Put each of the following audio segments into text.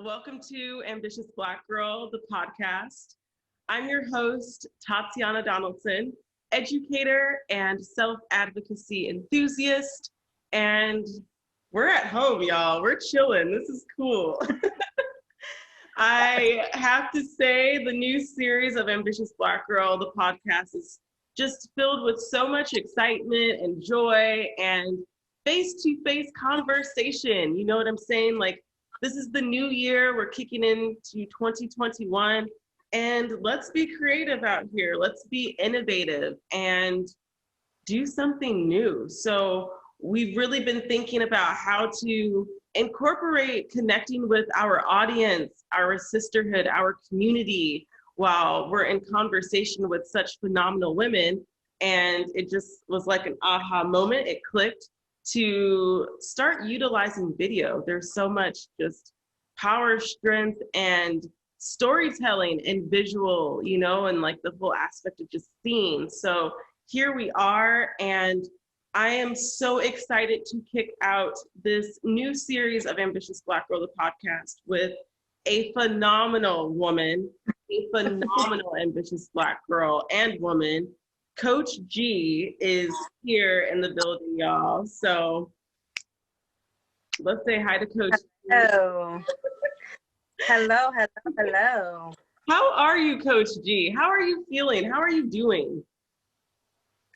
Welcome to Ambitious Black Girl, the podcast. I'm your host, Tatiana Donaldson, educator and self-advocacy enthusiast. And we're at home, y'all. We're chilling. This is cool. I have to say the new series of Ambitious Black Girl, the podcast, is just filled with so much excitement and joy and face-to-face conversation. You know what I'm saying? Like, this is the new year. We're kicking into 2021. And let's be creative out here. Let's be innovative and do something new. So we've really been thinking about how to incorporate connecting with our audience, our sisterhood, our community, while we're in conversation with such phenomenal women. And it just was like an aha moment. It clicked to start utilizing video. There's so much just power, strength, and storytelling and visual, you know, and like the whole aspect of just seeing. So here we are, and I am so excited to kick out this new series of Ambitious Black Girl, the podcast, with a phenomenal woman, a phenomenal ambitious Black girl and woman. Coach G is here in the building, y'all. So let's say hi to Coach Hello. Hello, hello, hello. How are you, Coach G? How are you feeling? How are you doing?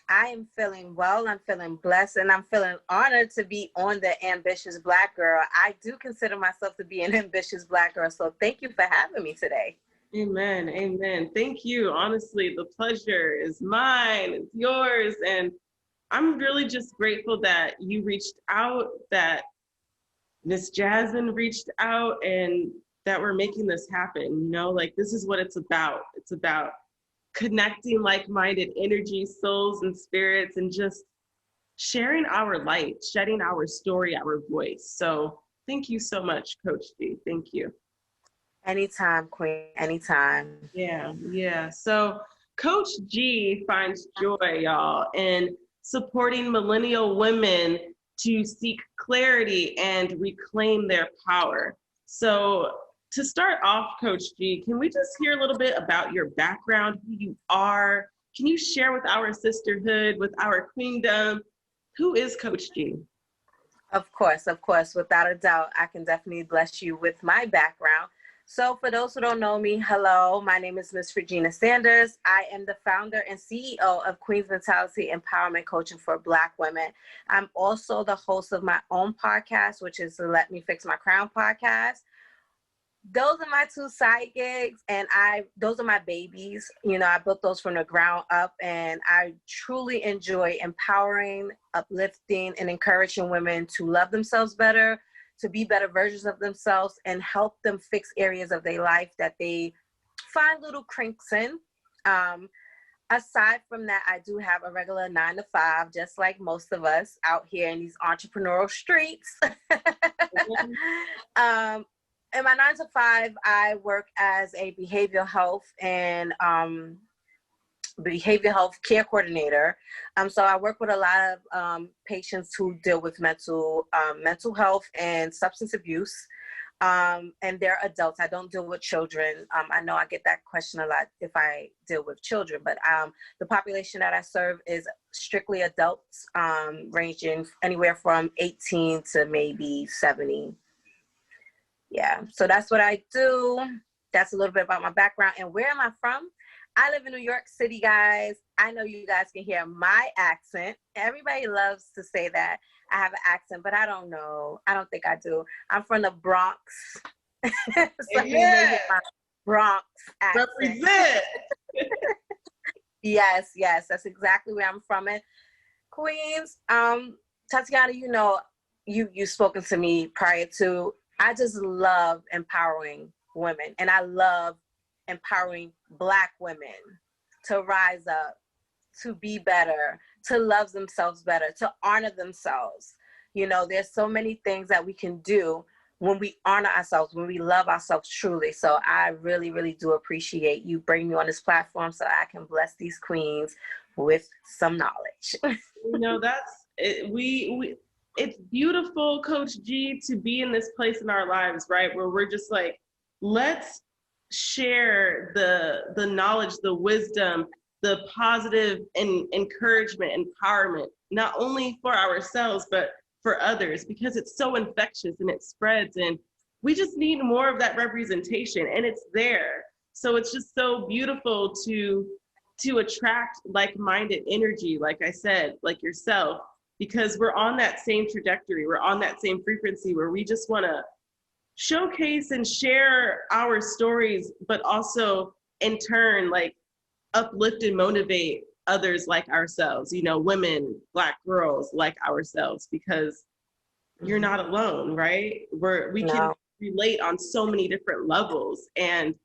I am feeling well, I'm feeling blessed, and I'm feeling honored to be on the Ambitious Black Girl. I do consider myself to be an ambitious Black girl, so thank you for having me today. Amen. Amen. Thank you. Honestly, the pleasure is mine. It's yours. And I'm really just grateful that you reached out, that Miss Jasmine reached out, and that we're making this happen. You know, like, this is what it's about. It's about connecting like-minded energy, souls, and spirits, and just sharing our light, shedding our story, our voice. So thank you so much, Coach G. Thank you. Anytime, Queen, anytime. Yeah. So Coach G finds joy, y'all, in supporting millennial women to seek clarity and reclaim their power. So to start off, Coach G, can we just hear a little bit about your background, who you are? Can you share with our sisterhood, with our queendom? Who is Coach G? Of course, without a doubt, I can definitely bless you with my background. So for those who don't know me, hello, my name is Miss Regina Sanders. I am the founder and CEO of Queen's Mentality Empowerment Coaching for Black Women. I'm also the host of my own podcast, which is the Let Me Fix My Crown podcast. Those are my two side gigs, and those are my babies. You know, I built those from the ground up, and I truly enjoy empowering, uplifting, and encouraging women to love themselves better, to be better versions of themselves, and help them fix areas of their life that they find little crinks in. Aside from that, I do have a regular 9-to-5, just like most of us out here in these entrepreneurial streets. In my 9-to-5, I work as a behavioral health care coordinator. So I work with a lot of patients who deal with mental health and substance abuse. And they're adults. I don't deal with children. I know I get that question a lot if I deal with children, but the population that I serve is strictly adults, ranging anywhere from 18 to maybe 70. Yeah, so that's what I do. That's a little bit about my background. And where am I from? I live in New York City, guys. I know you guys can hear my accent. Everybody loves to say that I have an accent, but I don't know. I don't think I do. I'm from the Bronx. So you may hear my Bronx accent. Represent. Yes, that's exactly where I'm from. And Queens, Tatiana, you know, you've spoken to me prior to. I just love empowering women, and I love empowering Black women to rise up, to be better, to love themselves better, to honor themselves. You know, there's so many things that we can do when we honor ourselves, when we love ourselves truly. So I really, really do appreciate you bringing me on this platform so I can bless these queens with some knowledge. You know, that's it. it's beautiful, Coach G, to be in this place in our lives, right? Where we're just like, let's share the knowledge, the wisdom, the positive and encouragement, empowerment, not only for ourselves, but for others, because it's so infectious and it spreads. And we just need more of that representation, and it's there. So it's just so beautiful to attract like-minded energy, like I said, like yourself, because we're on that same trajectory, we're on that same frequency where we just want to showcase and share our stories, but also in turn, like uplift and motivate others like ourselves, you know, women, Black girls like ourselves, because you're not alone, right? We can relate on so many different levels, and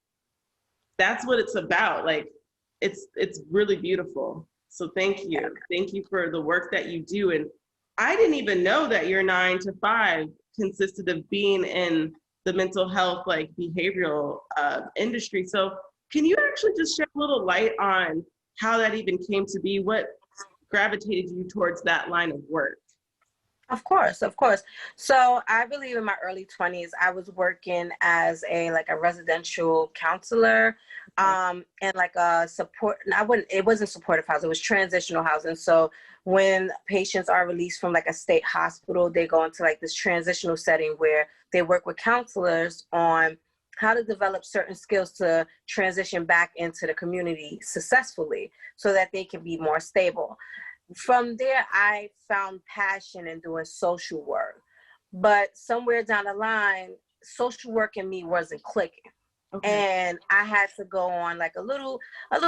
that's what it's about. Like, it's really beautiful. So thank you for the work that you do. And I didn't even know that your 9 to 5 consisted of being in the mental health, like behavioral industry. So can you actually just shed a little light on how that even came to be? What gravitated you towards that line of work? Of course, of course. So I believe in my early 20s, I was working as a residential counselor, and like a support. It wasn't supportive housing, it was transitional housing. So when patients are released from like a state hospital, they go into like this transitional setting where they work with counselors on how to develop certain skills to transition back into the community successfully so that they can be more stable. From there, I found passion in doing social work, but somewhere down the line, social work and me wasn't clicking. Okay. And I had to go on like a little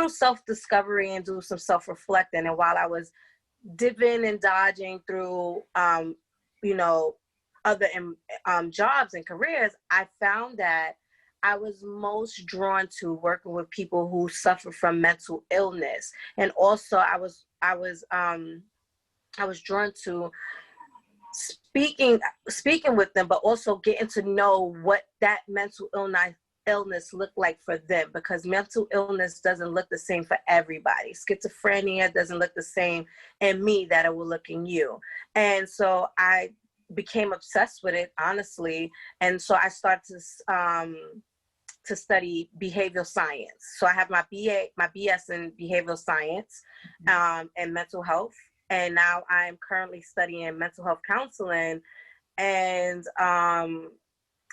self-discovery and do some self-reflecting. And while I was dipping and dodging through, other jobs and careers, I found that I was most drawn to working with people who suffer from mental illness. And also I was drawn to speaking with them, but also getting to know what that mental illness looked like for them, because mental illness doesn't look the same for everybody. Schizophrenia doesn't look the same in me that it will look in you. And so I became obsessed with it, honestly. And so I started to study behavioral science. So I have my BS in behavioral science, and mental health. And now I'm currently studying mental health counseling, and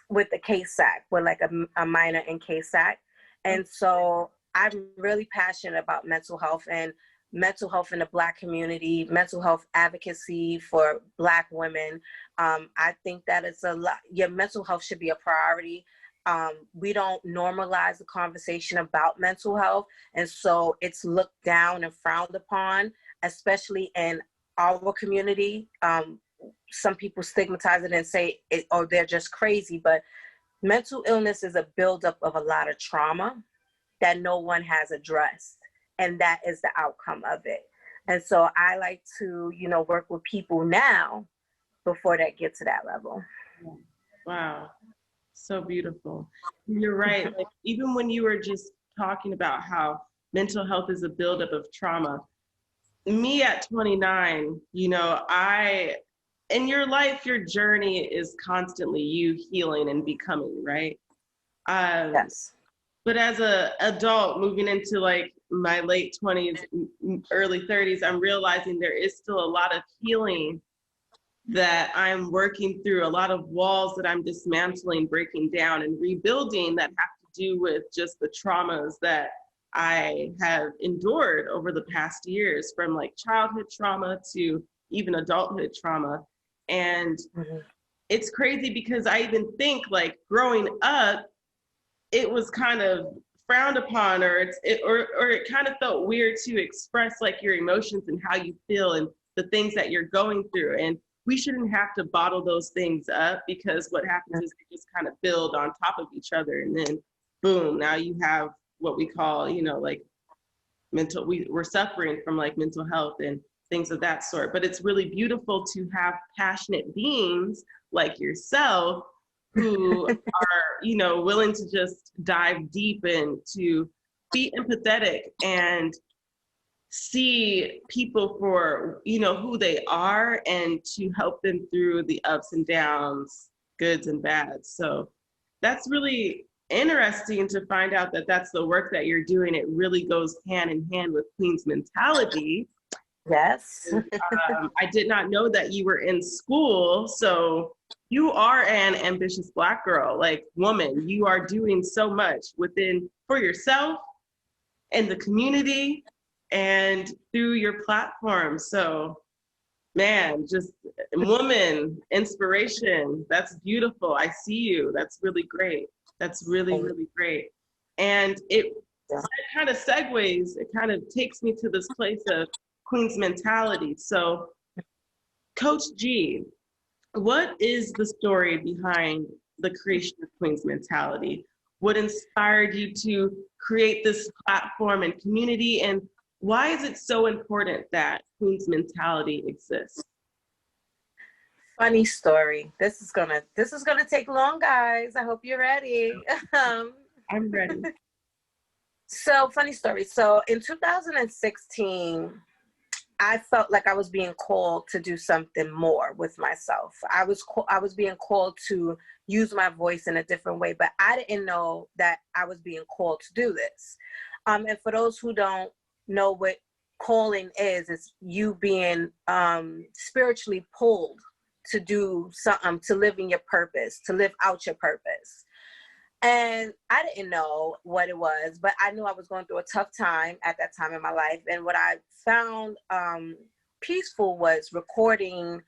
with the KSAC, with like a minor in KSAC. And so I'm really passionate about mental health in the Black community, mental health advocacy for Black women. I think that it's a lot. Your mental health should be a priority. We don't normalize the conversation about mental health. And so it's looked down and frowned upon, especially in our community. Some people stigmatize it and say they're just crazy, but mental illness is a buildup of a lot of trauma that no one has addressed. And that is the outcome of it. And so I like to, work with people now before that gets to that level. Wow. So beautiful. You're right. Like, even when you were just talking about how mental health is a buildup of trauma, me at 29, in your life, your journey is constantly you healing and becoming, right? Yes. But as an adult moving into like my late 20s, early 30s, I'm realizing there is still a lot of healing that I'm working through, a lot of walls that I'm dismantling, breaking down, and rebuilding that have to do with just the traumas that I have endured over the past years, from like childhood trauma to even adulthood trauma. And it's crazy because I even think like growing up, it was kind of frowned upon, or it kind of felt weird to express like your emotions and how you feel and the things that you're going through. And we shouldn't have to bottle those things up, because what happens is they just kind of build on top of each other, and then boom, now you have what we call, like we're suffering from like mental health and things of that sort. But it's really beautiful to have passionate beings like yourself who are, willing to just dive deep and to be empathetic and see people for, you know, who they are and to help them through the ups and downs, goods and bads. So that's really interesting to find out that that's the work that you're doing. It really goes hand in hand with Queen's mentality. Yes. I did not know that you were in school. So you are an ambitious Black girl, like woman. You are doing so much within for yourself and the community and through your platform. So, man, just woman, inspiration. That's beautiful. I see you. That's really great. That's really, really great. And it kind of segues, it kind of takes me to this place of Queen's mentality. So, Coach G, what is the story behind the creation of Queen's mentality? What inspired you to create this platform and community? And why is it so important that Queen's mentality exists? Funny story. This is gonna take long, guys. I hope you're ready. I'm ready. So funny story. So in 2016, I felt like I was being called to do something more with myself. I was being called to use my voice in a different way, but I didn't know that I was being called to do this. And for those who don't know what calling is, it's you being spiritually pulled to do something, to live in your purpose, to live out your purpose. And I didn't know what it was, but I knew I was going through a tough time at that time in my life. And what I found peaceful was recording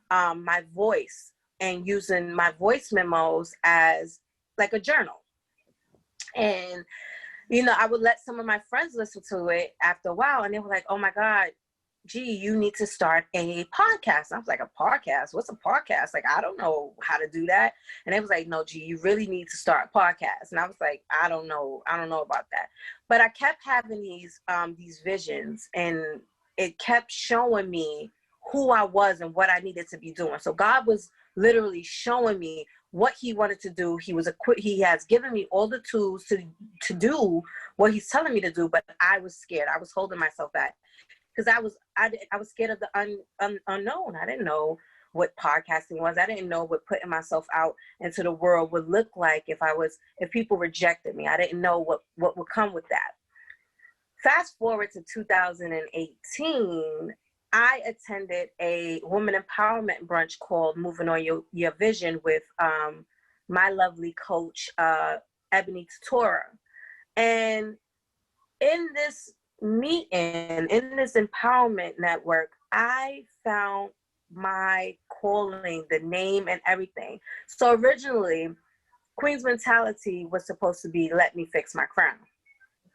my voice and using my voice memos as like a journal. And, you know, I would let some of my friends listen to it after a while, and they were like, oh my God, G, you need to start a podcast. I was like, a podcast? What's a podcast? Like, I don't know how to do that. And they was like, no, G, you really need to start a podcast. And I was like, I don't know about that. But I kept having these visions, and it kept showing me who I was and what I needed to be doing. So God was literally showing me what he wanted to do. He has given me all the tools to do what he's telling me to do, but I was scared. I was holding myself back. Because I was scared of the unknown. I didn't know what podcasting was. I didn't know what putting myself out into the world would look like if people rejected me. I didn't know what would come with that. Fast forward to 2018, I attended a woman empowerment brunch called Moving on Your Vision with my lovely coach, Ebony Tutora. And in this meeting, in this empowerment network, I found my calling, the name and everything. So originally, Queen's mentality was supposed to be, let me fix my crown.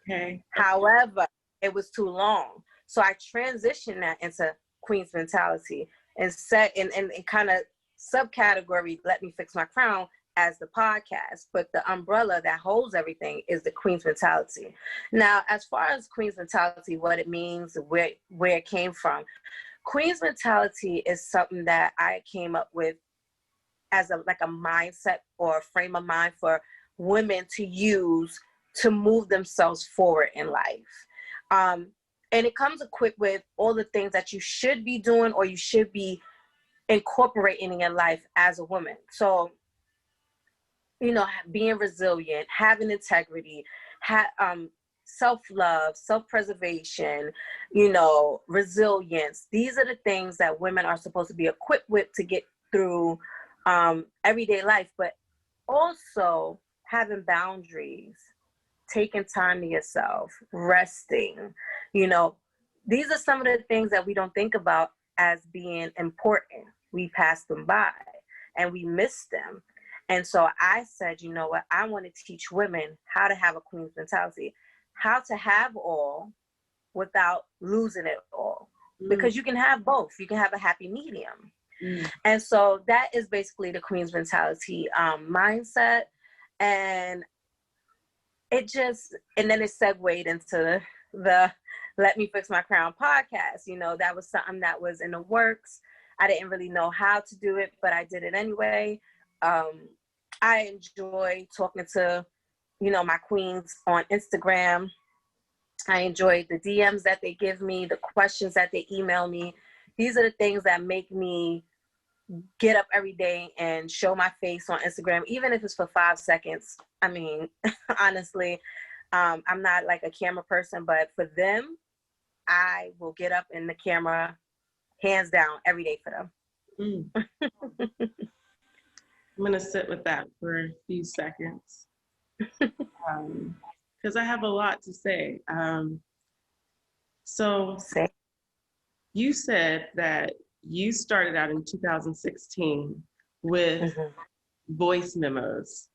Okay. However, it was too long. So I transitioned that into Queen's mentality and set in kind of subcategory, let me fix my crown, as the podcast, but the umbrella that holds everything is the Queen's mentality. Now, as far as Queen's mentality, what it means, where it came from, Queen's mentality is something that I came up with as a mindset or a frame of mind for women to use to move themselves forward in life. And it comes equipped with all the things that you should be doing or you should be incorporating in your life as a woman. So, you know, being resilient, having integrity, self-love, self-preservation, you know, resilience. These are the things that women are supposed to be equipped with to get through everyday life, but also having boundaries, taking time to yourself, resting. You know, these are some of the things that we don't think about as being important. We pass them by and we miss them. And so I said, you know what, I want to teach women how to have a Queen's mentality, how to have all without losing it all. Because you can have both. You can have a happy medium. And so that is basically the Queen's mentality mindset. And it just, and then it segued into the Let Me Fix My Crown podcast. You know, that was something that was in the works. I didn't really know how to do it, but I did it anyway. I enjoy talking to, you know, my queens on Instagram I enjoy the DMs that they give me, the questions that they email me. These are the things that make me get up every day and show my face on Instagram, even if it's for 5 seconds. I mean, honestly, I'm not like a camera person, but for them, I will get up in the camera, hands down, every day for them. I'm going to sit with that for a few seconds because I have a lot to say. So you said that you started out in 2016 with voice memos.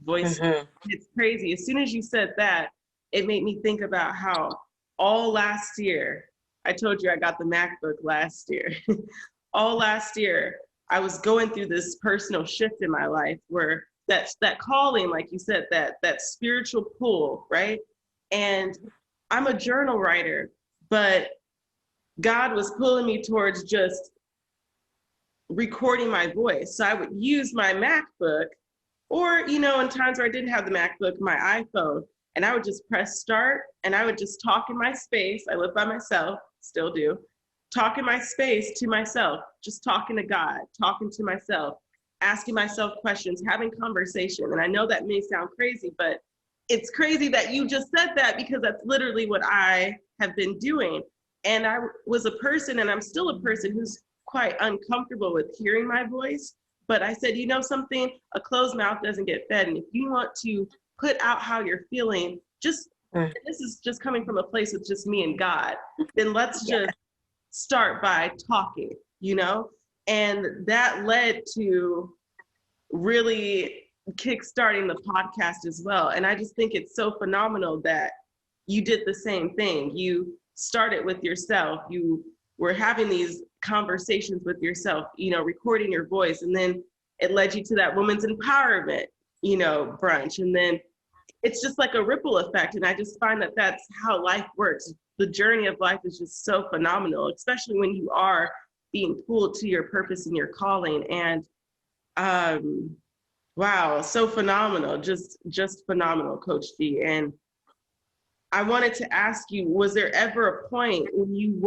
It's crazy. As soon as you said that, it made me think about how all last year, I told you I got the MacBook last year. All last year, I was going through this personal shift in my life where that calling, like you said, that spiritual pull, right? And I'm a journal writer, but God was pulling me towards just recording my voice. So I would use my MacBook or, in times where I didn't have the MacBook, my iPhone, and I would just press start and I would just talk in my space. I live by myself, still do. Talk in my space to myself, just talking to God, talking to myself, asking myself questions, having conversation. And I know that may sound crazy, but it's crazy that you just said that because that's literally what I have been doing. And I was a person, and I'm still a person who's quite uncomfortable with hearing my voice. But I said, something, a closed mouth doesn't get fed. And if you want to put out how you're feeling, this is just coming from a place with just me and God, then let's just start by talking, And that led to really kickstarting the podcast as well. And I just think it's so phenomenal that you did the same thing. You started with yourself. You were having these conversations with yourself, recording your voice. And then it led you to that women's empowerment, brunch. And then it's just like a ripple effect. And I just find that that's how life works. The journey of life is just so phenomenal, especially when you are being pulled to your purpose and your calling. And wow, so phenomenal, just phenomenal, Coach G. And I wanted to ask you, was there ever a point when you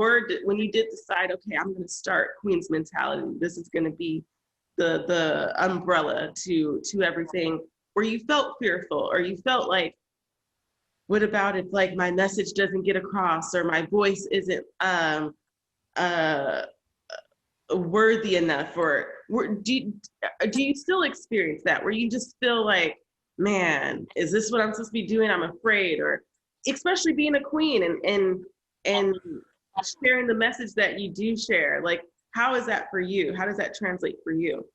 did decide, okay, I'm going to start Queen's Mentality. This is going to be the umbrella to everything, where you felt fearful or you felt like, what about if like my message doesn't get across or my voice isn't worthy enough? Or do you still experience that where you just feel like, man, is this what I'm supposed to be doing? I'm afraid. Or especially being a queen and sharing the message that you do share. Like, how is that for you? How does that translate for you?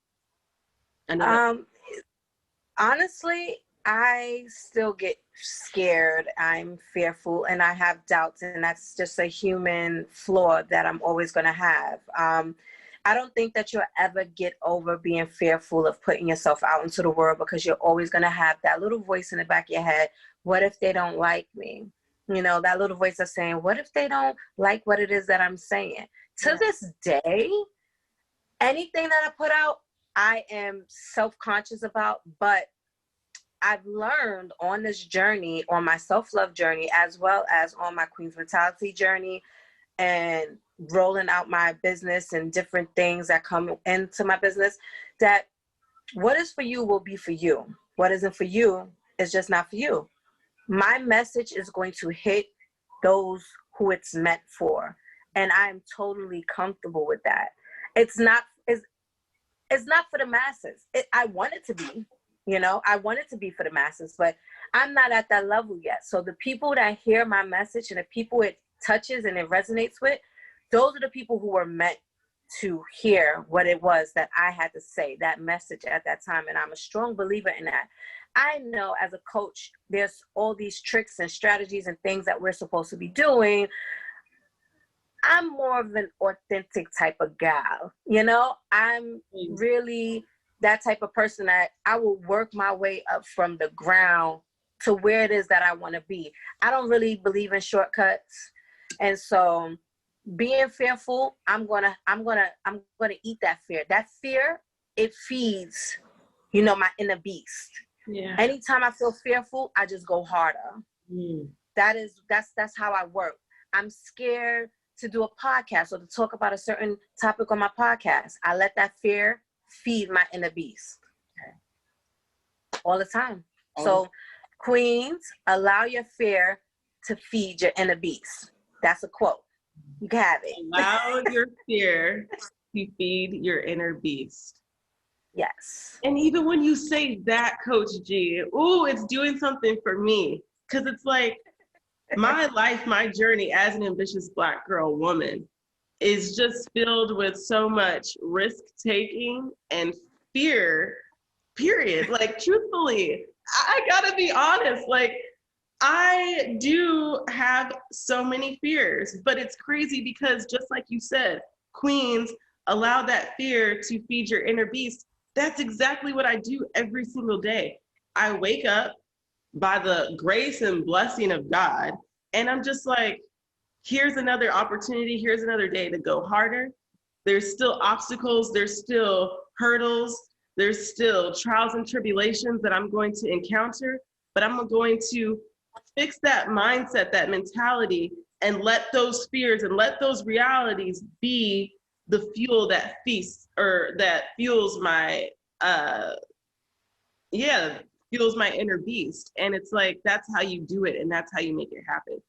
Honestly, I still get scared. I'm fearful and I have doubts, and that's just a human flaw that I'm always going to have. I don't think that you'll ever get over being fearful of putting yourself out into the world, because you're always going to have that little voice in the back of your head. What if they don't like me? That little voice that's saying, what if they don't like what it is that I'm saying? To this day, anything that I put out, I am self-conscious about, but I've learned on this journey, on my self-love journey, as well as on my Queen's Mentality journey, and rolling out my business and different things that come into my business, that what is for you will be for you. What isn't for you is just not for you. My message is going to hit those who it's meant for. And I'm totally comfortable with that. It's not for the masses. I want it to be, I want it to be for the masses, but I'm not at that level yet. So the people that hear my message and the people it touches and it resonates with, those are the people who were meant to hear what it was that I had to say, that message at that time. And I'm a strong believer in that. I know as a coach, there's all these tricks and strategies and things that we're supposed to be doing. I'm more of an authentic type of gal, I'm really that type of person that I will work my way up from the ground to where it is that I want to be. I don't really believe in shortcuts. And so being fearful, I'm gonna eat that fear. That fear, it feeds, my inner beast. Yeah. Anytime I feel fearful, I just go harder. that's how I work. I'm scared to do a podcast or to talk about a certain topic on my podcast. I let that fear feed my inner beast all the time. So queens, allow your fear to feed your inner beast. That's a quote. You can have it. Allow your fear to feed your inner beast. Yes. And even when you say that, Coach G, ooh, it's doing something for me. Because it's like my life, my journey as an ambitious Black girl woman is just filled with so much risk taking and fear, period. Like, truthfully, I gotta be honest. Like, I do have so many fears, but it's crazy because just like you said, queens, allow that fear to feed your inner beast. That's exactly what I do every single day. I wake up by the grace and blessing of God, and I'm just like, here's another opportunity, here's another day to go harder. There's still obstacles, there's still hurdles, there's still trials and tribulations that I'm going to encounter, but I'm going to fix that mindset, that mentality, and let those fears and let those realities be the fuel that feasts or that fuels my fuels my inner beast. And it's like, that's how you do it, and that's how you make it happen.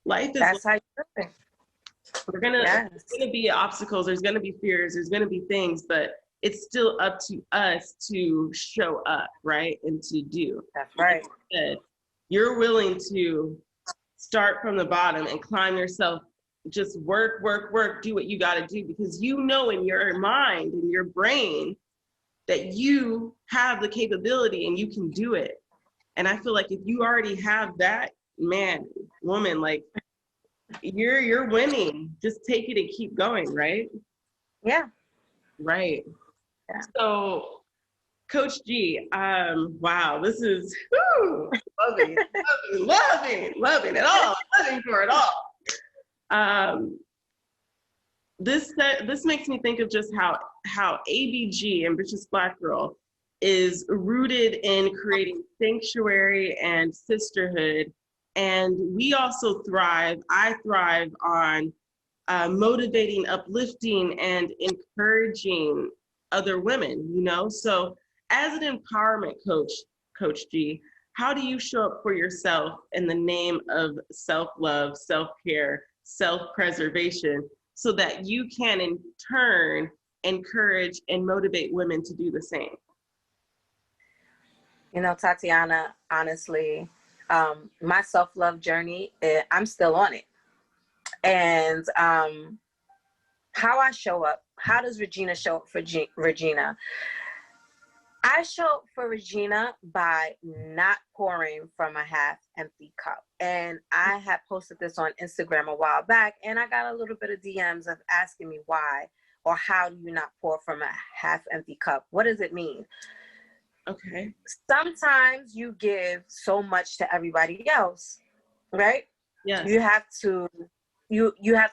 Life is That's how you do it. there's gonna be obstacles, there's gonna be fears, there's gonna be things, but it's still up to us to show up, right? And to do. That's right. You're willing to start from the bottom and climb yourself, just work, do what you gotta do, because you know in your mind, in your brain, that you have the capability and you can do it. And I feel like if you already have that, man, woman, like you're winning. Just take it and keep going, right? Yeah. Right. Yeah. So Coach G, wow, this is loving it all, loving for it all. This makes me think of just how ABG, Ambitious Black Girl, is rooted in creating sanctuary and sisterhood. And we also I thrive on motivating, uplifting, and encouraging other women, you know? So as an empowerment coach, Coach G, how do you show up for yourself in the name of self-love, self-care, self-preservation, so that you can in turn encourage and motivate women to do the same? You know, Tatiana, honestly, my self-love journey, I'm still on it. And how I show up, how does Regina show up for Regina? I show up for Regina by not pouring from a half empty cup. And I had posted this on Instagram a while back, and I got a little bit of DMs of asking me why or how do you not pour from a half empty cup? What does it mean? Okay. Sometimes you give so much to everybody else, right? Yes. You have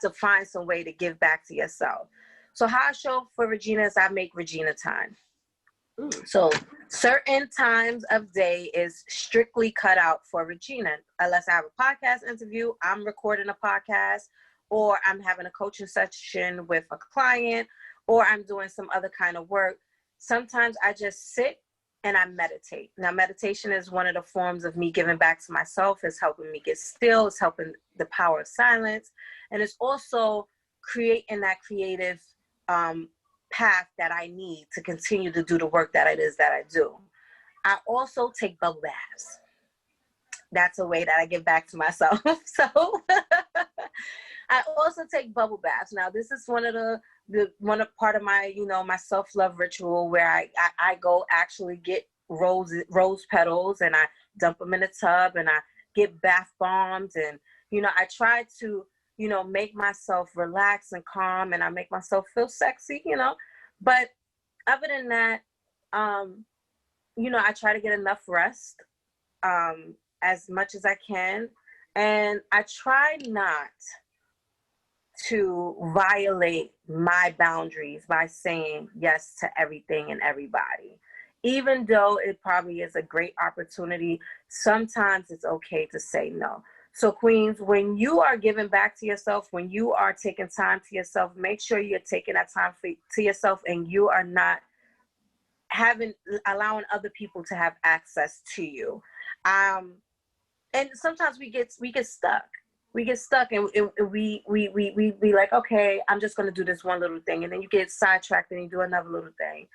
to find some way to give back to yourself. So how I show up for Regina is I make Regina time. Ooh. So certain times of day is strictly cut out for Regina. Unless I have a podcast interview, I'm recording a podcast, or I'm having a coaching session with a client, or I'm doing some other kind of work. Sometimes I just sit and I meditate. Now, meditation is one of the forms of me giving back to myself. It's helping me get still. It's helping the power of silence. And it's also creating that creative path that I need to continue to do the work that it is that I do. I also take bubble baths. That's a way that I give back to myself. So I also take bubble baths. Now, this is one of part of my, my self-love ritual where I go actually get rose petals and I dump them in a tub and I get bath bombs and, I try to, make myself relax and calm and I make myself feel sexy, but other than that, I try to get enough rest, as much as I can. And I try not to violate my boundaries by saying yes to everything and everybody. Even though it probably is a great opportunity, sometimes it's okay to say no. So queens, when you are giving back to yourself, when you are taking time to yourself, make sure you're taking that time to yourself, and you are not allowing other people to have access to you. And sometimes we get stuck. We get stuck, and we like, okay, I'm just going to do this one little thing. And then you get sidetracked and you do another little thing.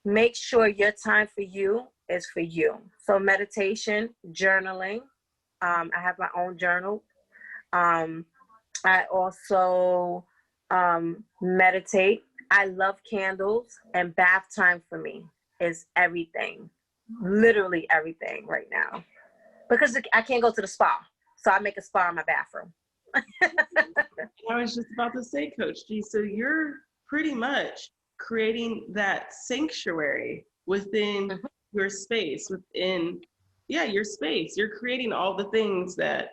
Make sure your time for you is for you. So meditation, journaling. I have my own journal. I also meditate. I love candles, and bath time for me is everything, literally everything right now, because I can't go to the spa. So I make a spa in my bathroom. I was just about to say, Coach G, so you're pretty much creating that sanctuary within your space, your space. You're creating all the things that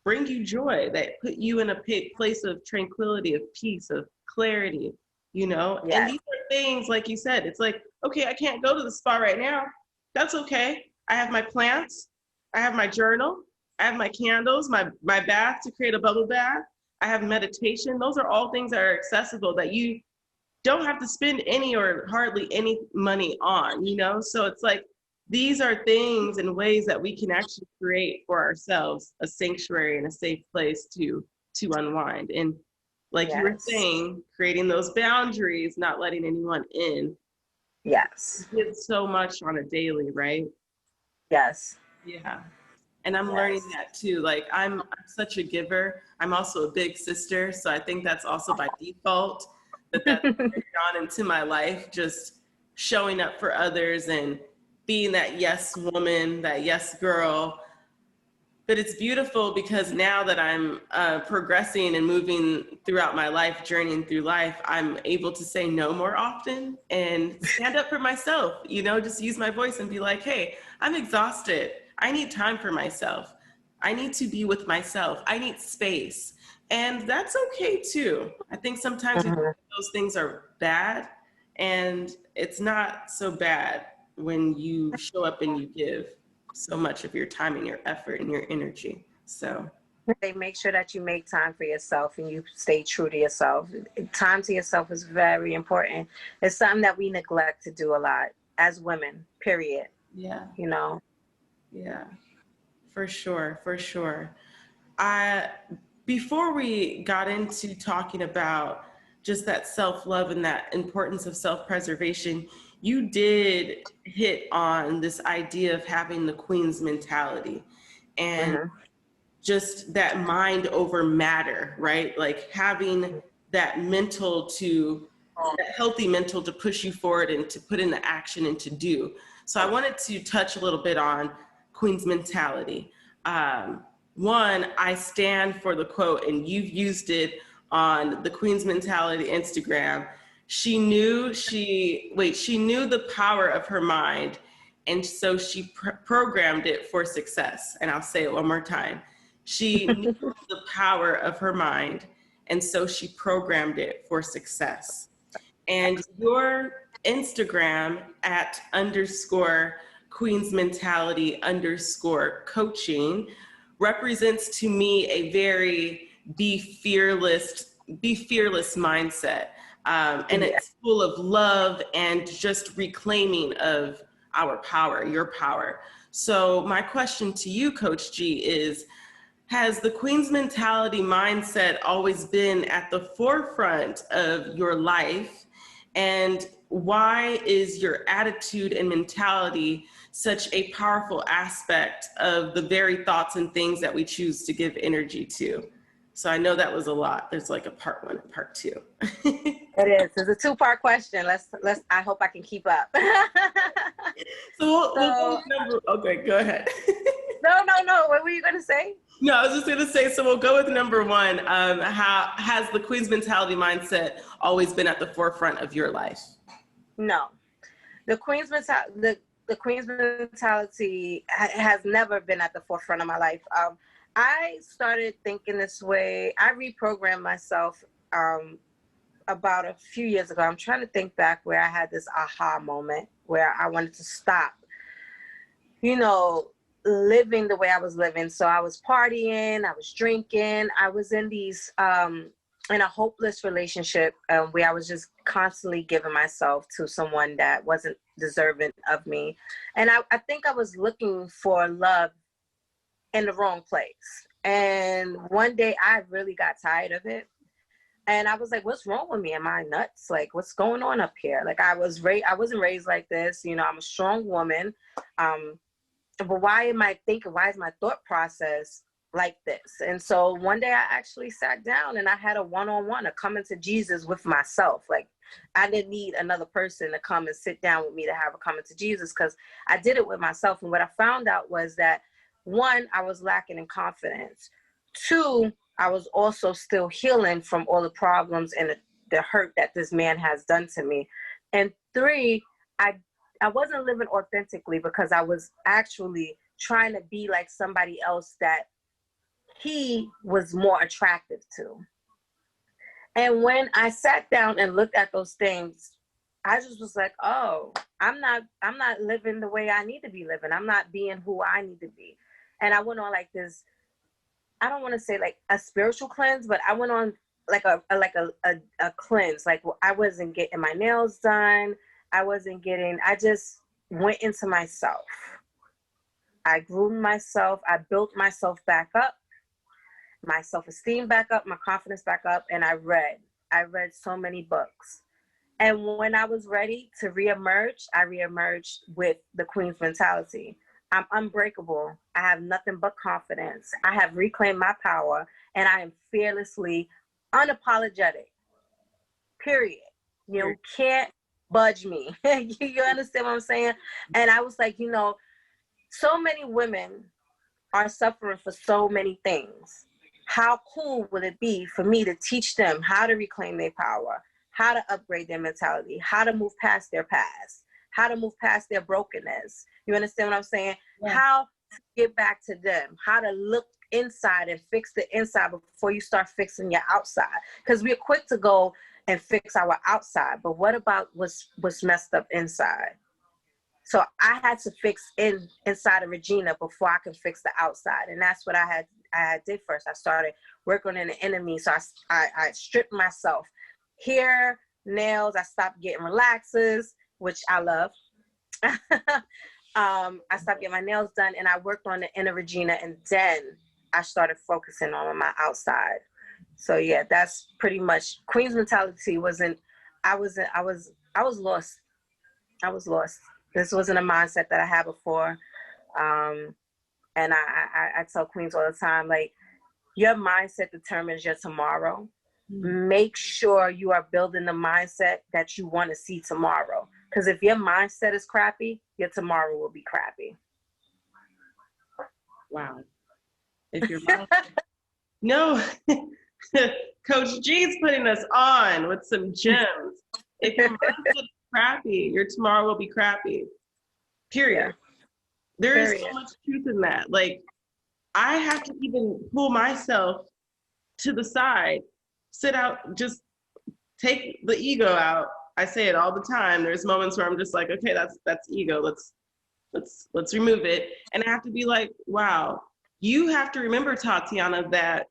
bring you joy, that put you in a place of tranquility, of peace, of clarity, Yes. And these are things, like you said, it's like, okay, I can't go to the spa right now. That's okay. I have my plants. I have my journal. I have my candles, my bath to create a bubble bath. I have meditation. Those are all things that are accessible that you don't have to spend any or hardly any money on, So it's like, these are things and ways that we can actually create for ourselves a sanctuary and a safe place to unwind. And like you were saying, creating those boundaries, not letting anyone in. Yes. You give so much on a daily, right? Yes. Yeah. And I'm learning that too. Like I'm such a giver. I'm also a big sister. So I think that's also by default that's gone into my life, just showing up for others and being that yes woman, that yes girl. But it's beautiful because now that I'm progressing and moving throughout my life, journeying through life, I'm able to say no more often and stand up for myself, just use my voice and be like, hey, I'm exhausted. I need time for myself. I need to be with myself. I need space. And that's okay too. I think sometimes we think those things are bad, and it's not so bad when you show up and you give so much of your time and your effort and your energy. So they make sure that you make time for yourself and you stay true to yourself. Time to yourself is very important. It's something that we neglect to do a lot as women, period. Yeah. Yeah, for sure. Before we got into talking about just that self-love and that importance of self-preservation, you did hit on this idea of having the queen's mentality and just that mind over matter, right? Like having that healthy mental to push you forward and to put into action and to do. So I wanted to touch a little bit on queen's mentality. One, I stand for the quote, and you've used it on the Queen's Mentality Instagram. She knew the power of her mind, and so she programmed it for success. And I'll say it one more time. She knew the power of her mind, and so she programmed it for success. And your Instagram at _Queen's Mentality _coaching represents to me a very be fearless mindset. And it's full of love and just reclaiming of our power, your power. So my question to you, Coach G, is, has the Queen's Mentality mindset always been at the forefront of your life? And why is your attitude and mentality such a powerful aspect of the very thoughts and things that we choose to give energy to? So I know that was a lot. There's like a part 1 and part 2. It is. It's a 2-part question. I hope I can keep up. We'll go okay, go ahead. No. What were you going to say? No, I was just going to say, so we'll go with number 1. How has the Queen's Mentality mindset always been at the forefront of your life? No. The Queen's mentality has never been at the forefront of my life. I started thinking this way. I reprogrammed myself about a few years ago. I'm trying to think back where I had this aha moment where I wanted to stop, living the way I was living. So I was partying, I was drinking, I was in these in a hopeless relationship where I was just constantly giving myself to someone that wasn't deserving of me. And I think I was looking for love in the wrong place. And one day I really got tired of it. And I was like, what's wrong with me? Am I nuts? Like, what's going on up here? Like, I wasn't raised like this. You know, I'm a strong woman. But why is my thought process like this? And so one day I actually sat down and I had a one-on-one, a coming to Jesus with myself. Like, I didn't need another person to come and sit down with me to have a coming to Jesus, because I did it with myself. And what I found out was that, one, I was lacking in confidence. Two, I was also still healing from all the problems and the hurt that this man has done to me. And three, I wasn't living authentically because I was actually trying to be like somebody else that he was more attractive to. And when I sat down and looked at those things, I just was like, oh, I'm not living the way I need to be living. I'm not being who I need to be. And I went on like this, I don't want to say like a spiritual cleanse, but I went on like a cleanse. Like, I wasn't getting my nails done. I just went into myself. I groomed myself. I built myself back up, my self-esteem back up, my confidence back up. And I read so many books. And when I was ready to reemerge, I reemerged with the Queen's mentality. I'm unbreakable. I have nothing but confidence. I have reclaimed my power, and I am fearlessly unapologetic. Period. You can't budge me. You understand what I'm saying? And I was like, so many women are suffering for so many things. How cool would it be for me to teach them how to reclaim their power, how to upgrade their mentality, how to move past their past, how to move past their brokenness? You understand what I'm saying? Yeah. How to get back to them, how to look inside and fix the inside before you start fixing your outside. Because we're quick to go and fix our outside, but what about what's messed up inside? So I had to fix inside of Regina before I could fix the outside. And that's what I did first. I started working on the enemy. So I stripped myself. Hair, nails, I stopped getting relaxers, which I love. I stopped getting my nails done, and I worked on the inner Regina, and then I started focusing on my outside. So yeah, that's pretty much Queen's mentality. I was lost. I was lost. This wasn't a mindset that I had before. And I tell Queens all the time, like, your mindset determines your tomorrow. Mm-hmm. Make sure you are building the mindset that you want to see tomorrow. Because if your mindset is crappy, your tomorrow will be crappy. Wow. If your mindset... No. Coach G's putting us on with some gems. If your mindset is crappy, your tomorrow will be crappy. Period. There is so much truth in that. Like, I have to even pull myself to the side, sit out, just take the ego out. I say it all the time. There's moments where I'm just like, okay, that's ego. Let's remove it. And I have to be like, wow, you have to remember, Tatiana, that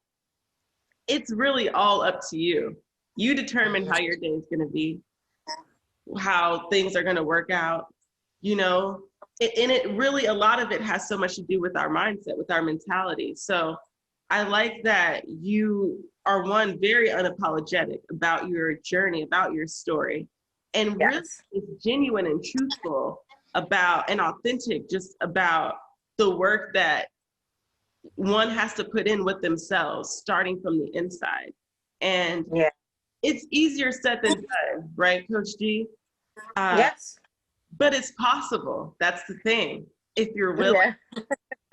it's really all up to you. You determine how your day is going to be, how things are going to work out, and it really, a lot of it has so much to do with our mindset, with our mentality. So I like that you are, one, very unapologetic about your journey, about your story, and really is genuine and truthful about, and authentic just about the work that one has to put in with themselves, starting from the inside. And it's easier said than done, right, Coach G? Yes. But it's possible. That's the thing, if you're willing. Yeah.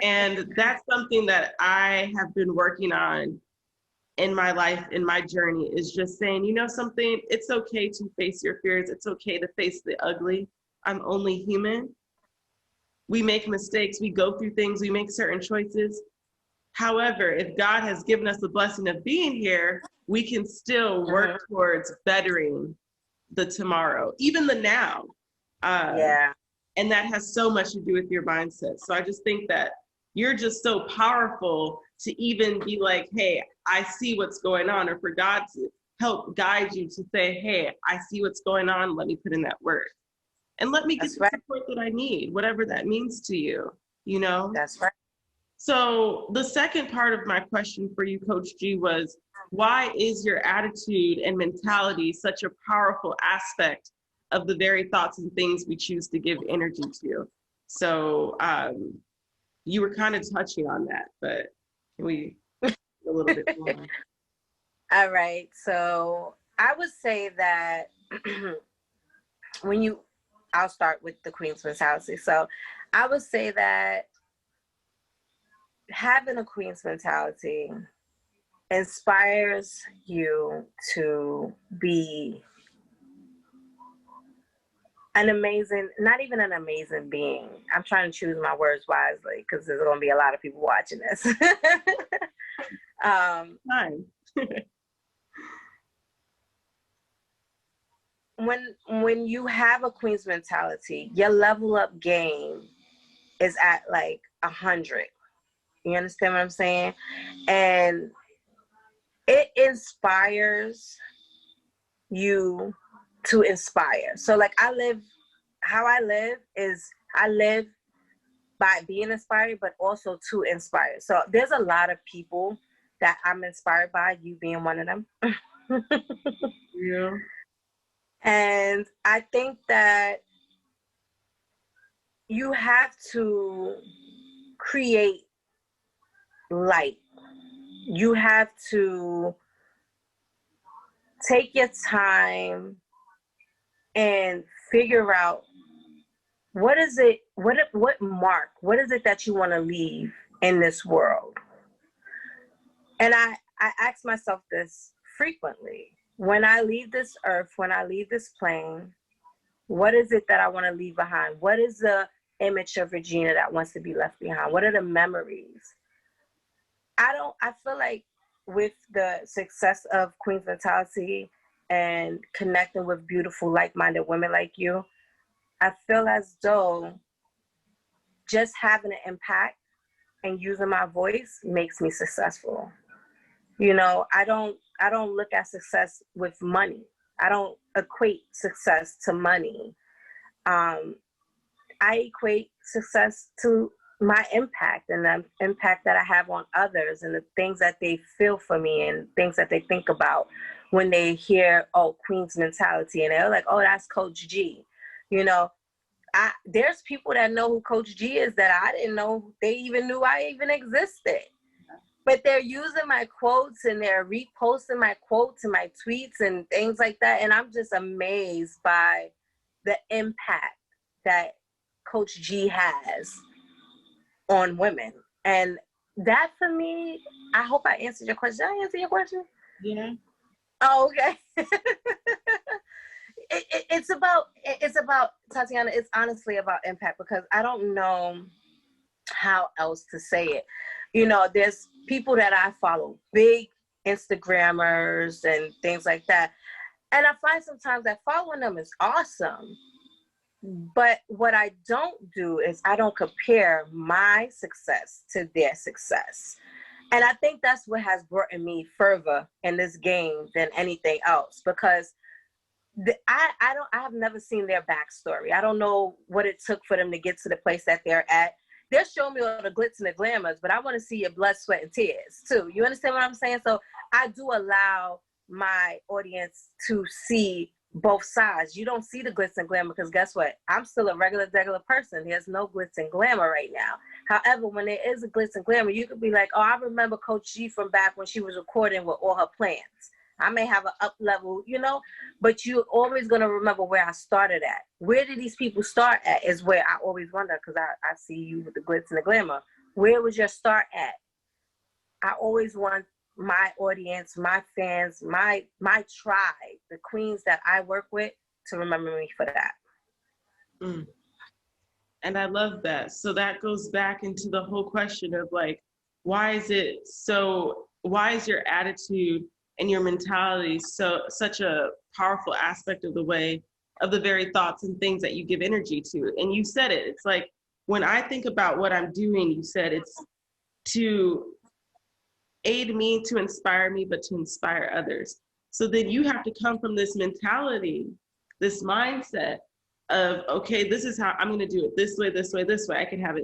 And that's something that I have been working on in my life, in my journey, is just saying, something, it's okay to face your fears. It's okay to face the ugly. I'm only human. We make mistakes. We go through things. We make certain choices. However, if God has given us the blessing of being here, we can still work towards bettering the tomorrow, even the now. And that has so much to do with your mindset. So I just think that you're just so powerful to even be like, hey, I see what's going on, or for God to help guide you to say, hey, I see what's going on. Let me put in that work and let me get That's the right. support that I need, whatever that means to you, you know? That's right. So the second part of my question for you, Coach G, was why is your attitude and mentality such a powerful aspect of the very thoughts and things we choose to give energy to? So you were kind of touching on that, but can we a little bit more? All right. So I would say that I'll start with the Queen's mentality. So I would say that having a Queen's mentality inspires you to be an amazing, not even an amazing being. I'm trying to choose my words wisely because there's going to be a lot of people watching this. Fine. when you have a Queen's mentality, your level up game is at like 100. You understand what I'm saying? And it inspires you to inspire. So like how I live is I live by being inspired, but also to inspire. So there's a lot of people that I'm inspired by, you being one of them. Yeah. And I think that you have to create light. You have to take your time and figure out what is it that you want to leave in this world. And I ask myself this frequently. When I leave this earth, when I leave this plane, what is it that I want to leave behind? What is the image of Regina that wants to be left behind? What are the memories? I feel like with the success of Queen's Mentality and connecting with beautiful, like-minded women like you, I feel as though just having an impact and using my voice makes me successful. You know, I don't look at success with money. I don't equate success to money. I equate success to my impact and the impact that I have on others and the things that they feel for me and things that they think about when they hear, oh, Queen's Mentality, and they're like, oh, that's Coach G. You know, there's people that know who Coach G is that I didn't know they even knew I even existed. But they're using my quotes and they're reposting my quotes and my tweets and things like that. And I'm just amazed by the impact that Coach G has on women. And that for me, I hope I answered your question. Did I answer your question? Yeah. Oh, okay. It's about, Tatiana, it's honestly about impact because I don't know how else to say it. You know, there's people that I follow, big Instagrammers and things like that. And I find sometimes that following them is awesome. But what I don't do is I don't compare my success to their success. And I think that's what has brought me further in this game than anything else, because I have never seen their backstory. I don't know what it took for them to get to the place that they're at. They're showing me all the glitz and the glamours, but I want to see your blood, sweat, and tears too. You understand what I'm saying? So I do allow my audience to see both sides. You don't see the glitz and glamour because guess what? I'm still a regular person. There's no glitz and glamour right now. However, when there is a glitz and glamour, you could be like, oh, I remember Coach G from back when she was recording with all her plans. I may have an up level, you know, but you're always going to remember where I started at. Where did these people start at is where I always wonder, because I see you with the glitz and the glamour. Where was your start at? I always want my audience, my fans, my tribe, the queens that I work with to remember me for that. Mm. And I love that. So that goes back into the whole question of like, why is your attitude and your mentality such a powerful aspect of the very thoughts and things that you give energy to? And you said it, it's like when I think about what I'm doing, you said it's to aid me, to inspire me, but to inspire others. So then you have to come from this mentality, this mindset of, okay, this is how I'm going to do it, this way, this way, this way. I can have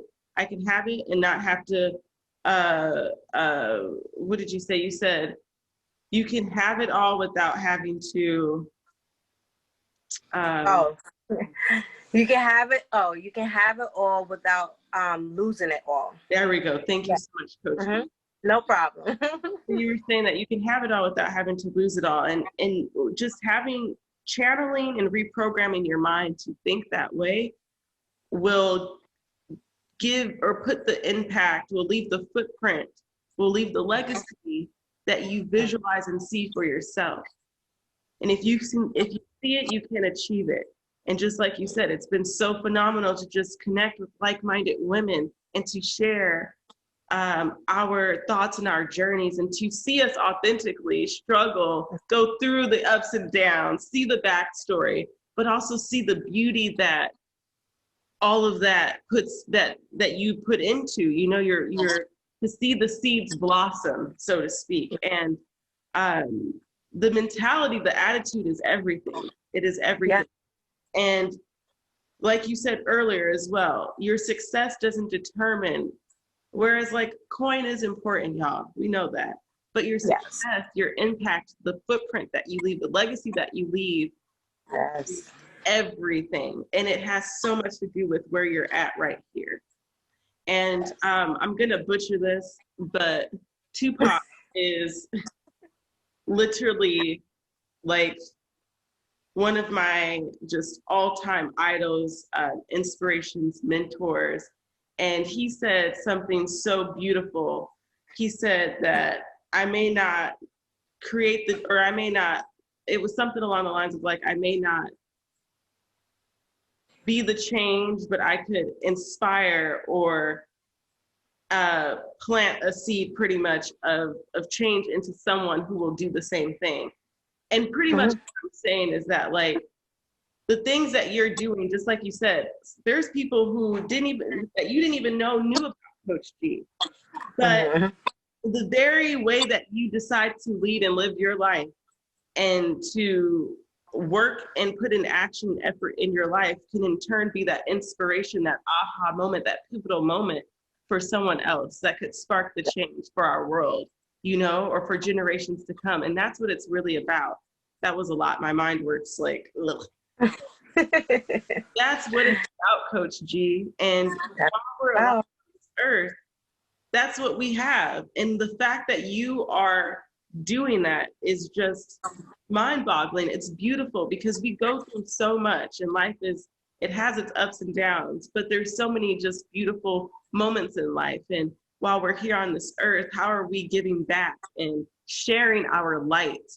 it and not have to, what did you say? You said you can have it all without having to, Oh, you can have it. Oh, you can have it all without losing it all. there we go. Thank you so much, Coach. Mm-hmm. No problem. You were saying that you can have it all without having to lose it all, and just channeling and reprogramming your mind to think that way will give or put the impact, will leave the footprint, will leave the legacy that you visualize and see for yourself. And if you see it, you can achieve it. And just like you said, it's been so phenomenal to just connect with like-minded women and to share our thoughts and our journeys, and to see us authentically struggle, go through the ups and downs, see the backstory, but also see the beauty that all of that that you put into, you're to see the seeds blossom, so to speak. And the mentality, the attitude is everything. It is everything. Yeah. And like you said earlier as well, your success doesn't determine, whereas like coin is important, y'all, we know that, but your success, yes, your impact, the footprint that you leave, the legacy that you leave, yes, everything. And it has so much to do with where you're at right here. And I'm gonna butcher this, but Tupac is literally like one of my just all-time idols, inspirations, mentors. And he said something so beautiful. He said that I may not it was something along the lines of like, I may not be the change, but I could inspire or plant a seed pretty much of change into someone who will do the same thing. And pretty much what I'm saying is that like the things that you're doing, just like you said, there's people who you didn't even know knew about Coach G. But the very way that you decide to lead and live your life and to work and put in action effort in your life can in turn be that inspiration, that aha moment, that pivotal moment for someone else that could spark the change for our world, or for generations to come. And that's what it's really about. That was a lot. My mind works like, ugh. That's what it's about, Coach G. And while we're on this earth, that's what we have. And the fact that you are doing that is just mind-boggling. It's beautiful because we go through so much, and life it has its ups and downs, but there's so many just beautiful moments in life. And while we're here on this earth, how are we giving back and sharing our light?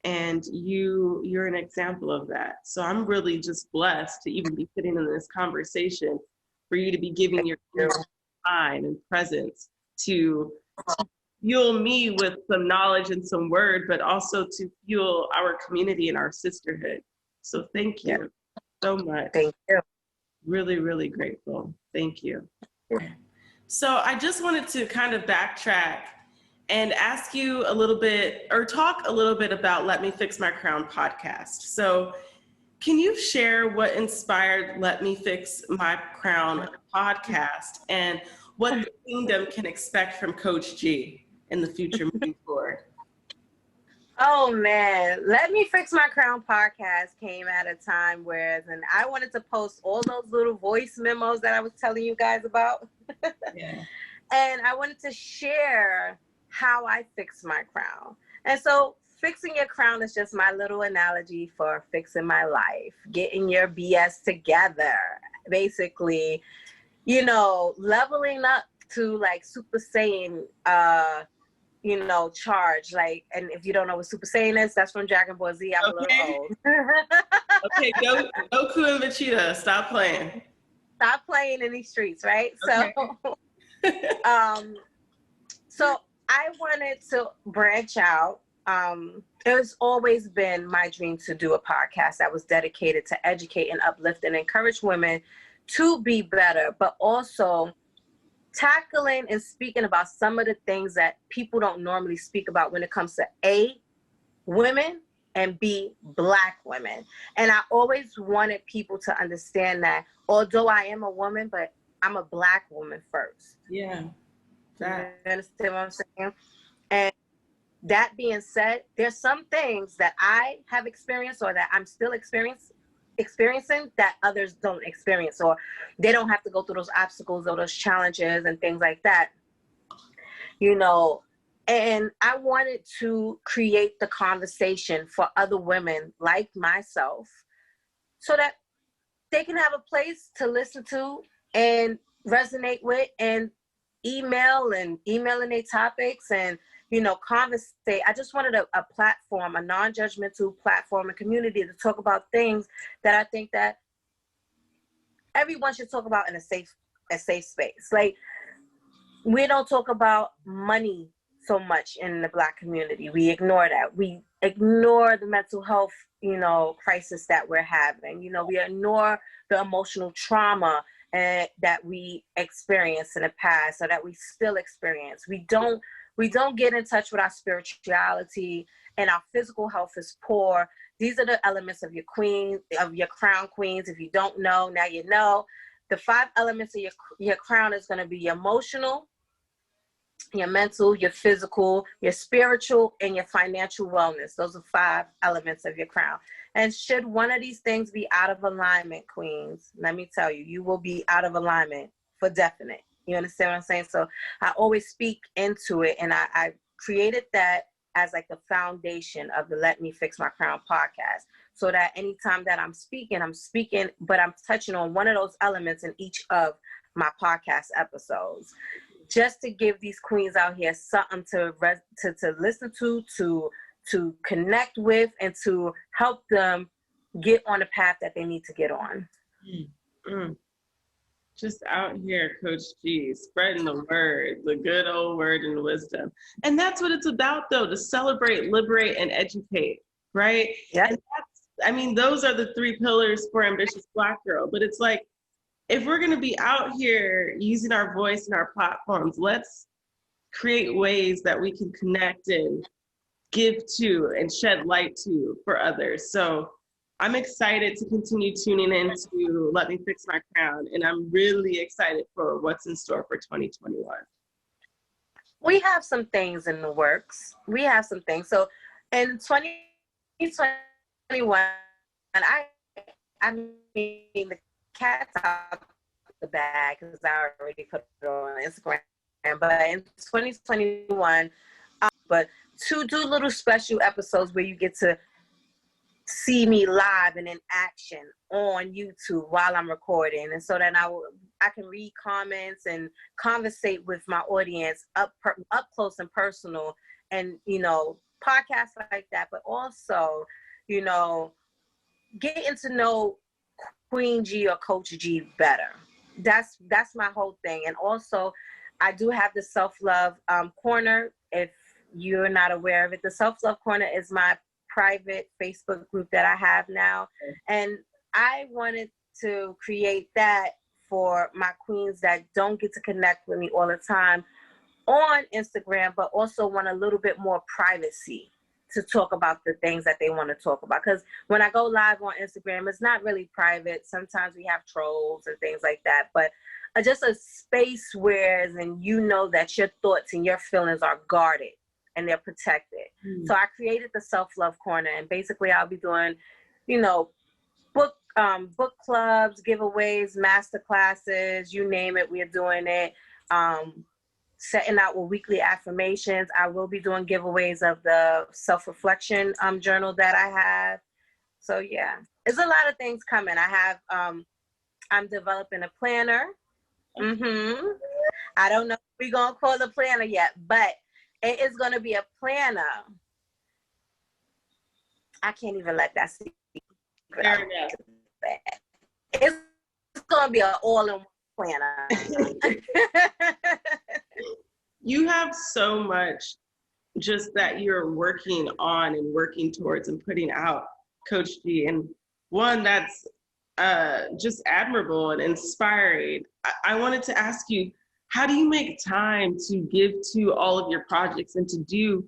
And you're an example of that. So I'm really just blessed to even be sitting in this conversation, for you to be giving your time and presence to fuel me with some knowledge and some word, but also to fuel our community and our sisterhood. So thank you so much. Thank you. Really, really grateful. Thank you. So I just wanted to kind of backtrack and ask you a little bit, or talk a little bit about Let Me Fix My Crown podcast. So can you share what inspired Let Me Fix My Crown podcast and what the kingdom can expect from Coach G in the future moving forward? Oh man, Let Me Fix My Crown podcast came at a time where I wanted to post all those little voice memos that I was telling you guys about. Yeah. And I wanted to share how I fix my crown. And so fixing your crown is just my little analogy for fixing my life, getting your BS together, basically, leveling up to like Super Saiyan, charge. Like, and if you don't know what Super Saiyan is, that's from Dragon Ball Z. I'm a little old. Okay, Goku and Vegeta, stop playing. Stop playing in these streets, right? Okay. So I wanted to branch out. It's always been my dream to do a podcast that was dedicated to educate and uplift and encourage women to be better, but also tackling and speaking about some of the things that people don't normally speak about when it comes to A, women, and B, Black women. And I always wanted people to understand that although I am a woman, but I'm a Black woman first. Yeah. That. You understand what I'm saying? And that being said, there's some things that I have experienced or that I'm still experiencing that others don't experience, or they don't have to go through those obstacles or those challenges and things like that, you know. And I wanted to create the conversation for other women like myself so that they can have a place to listen to and resonate with, and emailing their topics and, you know, conversate. I just wanted a platform, a non-judgmental platform, a community to talk about things that I think that everyone should talk about in a safe space. Like, we don't talk about money so much in the Black community. We ignore that. We ignore the mental health, you know, crisis that we're having. You know, we ignore the emotional trauma that we experienced in the past, or that we still experience. We don't get in touch with our spirituality, and our physical health is poor. These are the elements of your crown queens. If you don't know, now you know. The 5 elements of your crown is going to be your emotional, your mental, your physical, your spiritual, and your financial wellness. Those are 5 elements of your crown. And should one of these things be out of alignment, queens, let me tell you, you will be out of alignment for definite. You understand what I'm saying? So I always speak into it, and I created that as like the foundation of the Let Me Fix My Crown podcast, so that anytime that I'm speaking, but I'm touching on one of those elements in each of my podcast episodes, just to give these queens out here something to listen to connect with, and to help them get on the path that they need to get on. Mm-hmm. Just out here, Coach G, spreading the word, the good old word and wisdom. And that's what it's about, though, to celebrate, liberate, and educate, right? Yeah. And those are the 3 pillars for Ambitious Black Girl. But it's like, if we're going to be out here using our voice and our platforms, let's create ways that we can connect and give to and shed light to for others. So I'm excited to continue tuning in to Let Me Fix My Crown, and I'm really excited for what's in store for 2021. We have some things in the works. So in 2021, and I mean, the cat's out the bag because I already put it on Instagram. But in 2021, but to do little special episodes where you get to see me live and in action on YouTube while I'm recording, and so that I can read comments and conversate with my audience up close and personal, and, you know, podcasts like that, but also, you know, getting to know Queen G or Coach G better. That's my whole thing. And also, I do have the self-love corner. If you're not aware of it, the self-love corner is my private Facebook group that I have now. And I wanted to create that for my queens that don't get to connect with me all the time on Instagram, but also want a little bit more privacy to talk about the things that they want to talk about. Because when I go live on Instagram, it's not really private. Sometimes we have trolls and things like that, but just a space where, and you know that your thoughts and your feelings are guarded and they're protected. So I created the self-love corner, and basically I'll be doing, you know, book clubs, giveaways, master classes, you name it, we're doing it. Setting out with weekly affirmations. I will be doing giveaways of the self-reflection journal that I have. So yeah, there's a lot of things coming. I have, I'm developing a planner. I don't know if we're going to call the planner yet, but it is going to be a planner. I can't even let that secret out. It's going to be an all-in-one planner. You have so much just that you're working on and working towards and putting out, Coach G. And one, that's just admirable and inspiring. I wanted to ask you, how do you make time to give to all of your projects and to do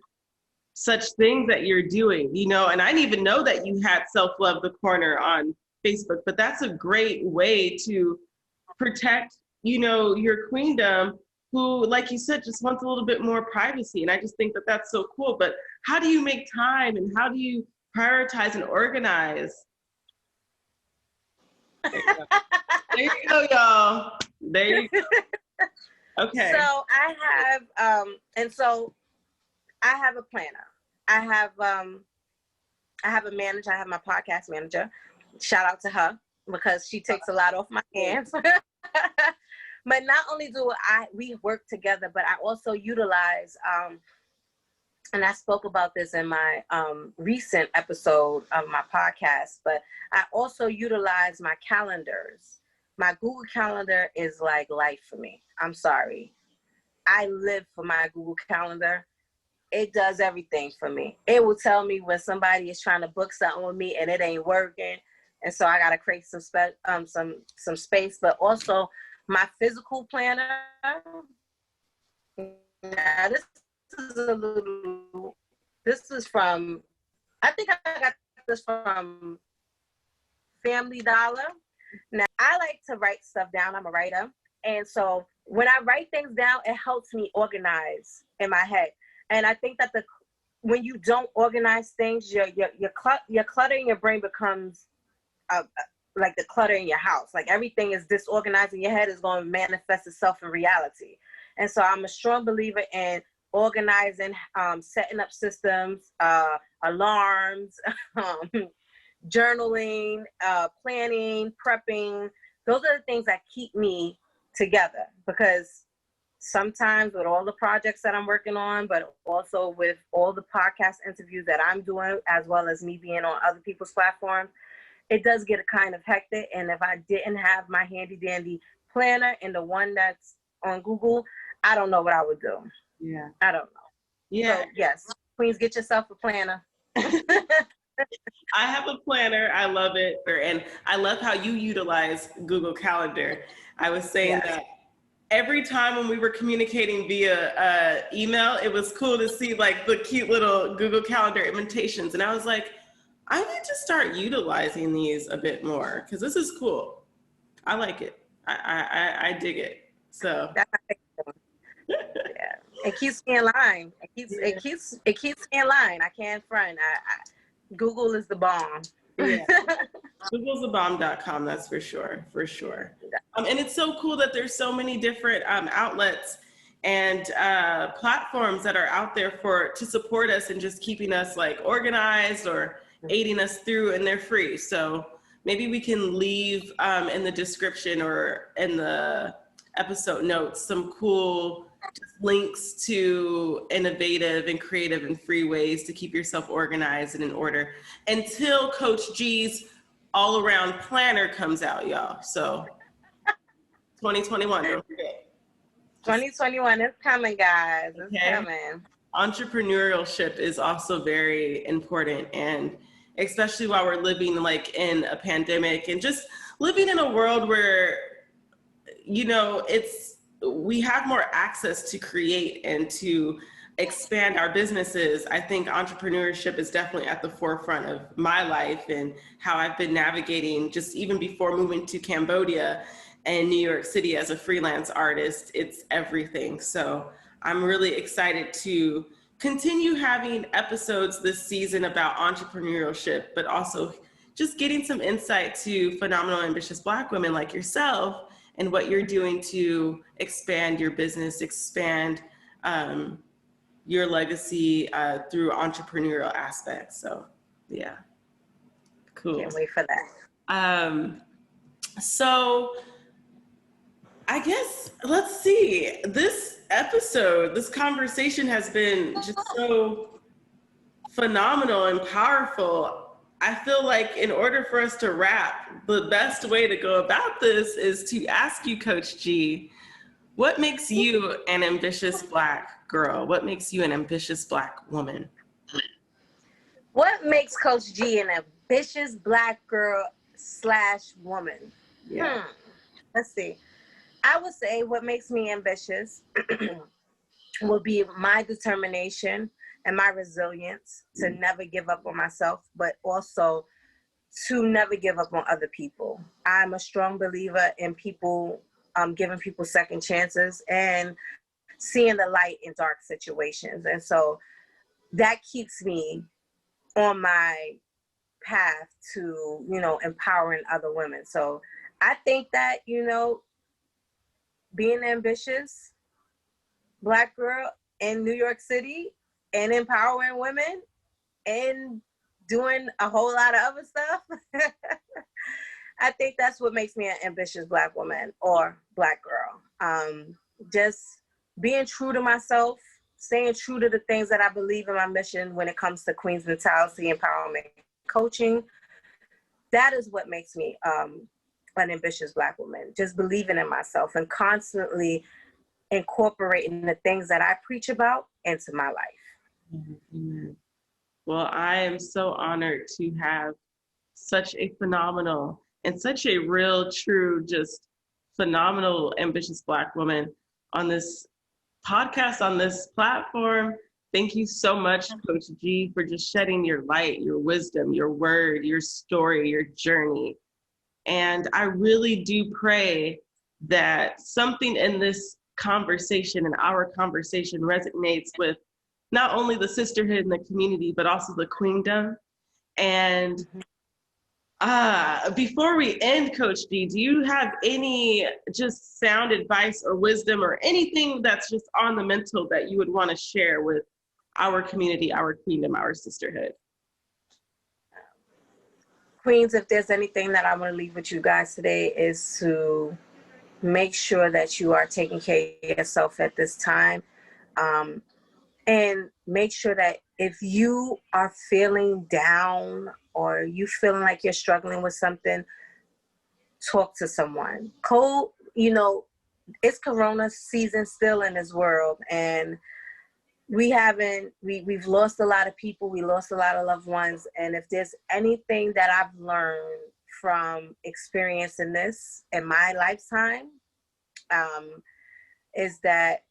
such things that you're doing, you know? And I didn't even know that you had Self-Love the Corner on Facebook, but that's a great way to protect, you know, your queendom, who, like you said, just wants a little bit more privacy. And I just think that that's so cool. But how do you make time and how do you prioritize and organize? There you go, y'all. There you go. Okay. So I have a planner. I have a manager. I have my podcast manager. Shout out to her because she takes a lot off my hands. But not only do we work together, but I also utilize, and I spoke about this in my recent episode of my podcast, but I also utilize my calendars. My Google Calendar is like life for me. I'm sorry. I live for my Google Calendar. It does everything for me. It will tell me when somebody is trying to book something with me and it ain't working. And so I got to create some space, but also my physical planner. Now this is from, I think I got this from Family Dollar. Now I like to write stuff down. I'm a writer. And so when I write things down, it helps me organize in my head. And I think that when you don't organize things, your clutter in your brain becomes like the clutter in your house. Like everything is disorganized in your head is going to manifest itself in reality. And so I'm a strong believer in organizing, setting up systems, alarms, journaling, planning, prepping. Those are the things that keep me together, because sometimes with all the projects that I'm working on, but also with all the podcast interviews that I'm doing, as well as me being on other people's platforms, it does get kind of hectic. And if I didn't have my handy dandy planner and the one that's on Google, I don't know what I would do. Yeah. I don't know. Yeah. So, yes, queens, get yourself a planner. I have a planner. I love it. And I love how you utilize Google Calendar. I was saying that every time when we were communicating via email, it was cool to see like the cute little Google Calendar invitations. And I was like, I need to start utilizing these a bit more because this is cool. I like it. I dig it. So yeah, it keeps me in line. It keeps me in line. I can't front. Google is the bomb. Yeah. Googlesthebomb.com, that's for sure. And it's so cool that there's so many different outlets and platforms that are out there to support us and just keeping us like organized or aiding us through, and they're free. So maybe we can leave in the description or in the episode notes some cool links to innovative and creative and free ways to keep yourself organized and in order until Coach G's all around planner comes out, y'all. So 2021, don't forget. 2021 is coming, guys. It's coming. Entrepreneurship is also very important, and especially while we're living like in a pandemic and just living in a world where, you know, we have more access to create and to expand our businesses. I think entrepreneurship is definitely at the forefront of my life and how I've been navigating, just even before moving to Cambodia and New York City as a freelance artist. It's everything. So I'm really excited to continue having episodes this season about entrepreneurship, but also just getting some insight to phenomenal, ambitious Black women like yourself and what you're doing to expand your business, expand your legacy through entrepreneurial aspects. So yeah, cool. Can't wait for that. So I guess, let's see, this episode, this conversation has been just so phenomenal and powerful. I feel like in order for us to wrap, the best way to go about this is to ask you, Coach G, what makes you an ambitious Black girl? What makes you an ambitious Black woman? What makes Coach G an ambitious Black girl / woman. Yeah. Let's see. I would say what makes me ambitious will be my determination and my resilience to never give up on myself, but also to never give up on other people. I'm a strong believer in people, giving people second chances and seeing the light in dark situations. And so that keeps me on my path to, empowering other women. So I think that, being ambitious Black girl in New York City and empowering women and doing a whole lot of other stuff, I think that's what makes me an ambitious Black woman or Black girl. Just being true to myself, staying true to the things that I believe in my mission when it comes to Queen's mentality, empowerment, coaching. That is what makes me an ambitious Black woman. Just believing in myself and constantly incorporating the things that I preach about into my life. Amen. Well, I am so honored to have such a phenomenal and such a real, true, just phenomenal, ambitious Black woman on this podcast, on this platform. Thank you so much, Coach G, for just shedding your light, your wisdom, your word, your story, your journey. And I really do pray that something in this conversation and our conversation resonates with not only the sisterhood and the community, but also the queendom. And before we end, Coach D, do you have any just sound advice or wisdom or anything that's just on the mental that you would want to share with our community, our queendom, our sisterhood? Queens, if there's anything that I want to leave with you guys today is to make sure that you are taking care of yourself at this time. And make sure that if you are feeling down or you feeling like you're struggling with something, talk to someone. It's Corona season still in this world, and we've lost a lot of people. We lost a lot of loved ones. And if there's anything that I've learned from experiencing this in my lifetime, is that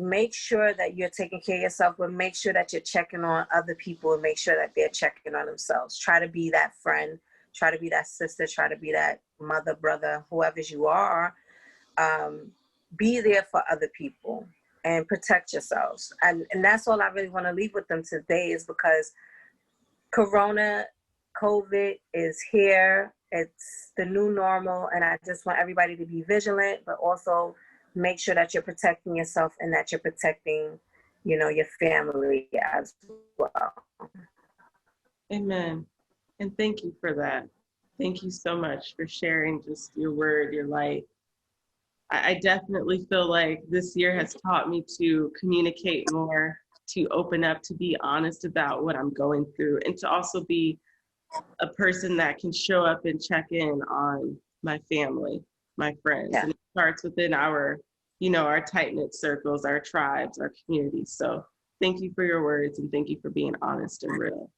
make sure that you're taking care of yourself, but make sure that you're checking on other people and make sure that they're checking on themselves. Try to be that friend, try to be that sister, try to be that mother, brother, whoever you are. Be there for other people and protect yourselves. And that's all I really want to leave with them today, is because COVID is here. It's the new normal. And I just want everybody to be vigilant, but also make sure that you're protecting yourself and that you're protecting, your family as well. Amen. And thank you for that. Thank you so much for sharing just your word, your light. I definitely feel like this year has taught me to communicate more, to open up, to be honest about what I'm going through, and to also be a person that can show up and check in on my family, my friends. Yeah. And it starts within our tight-knit circles, our tribes, our communities. So thank you for your words, and thank you for being honest and real.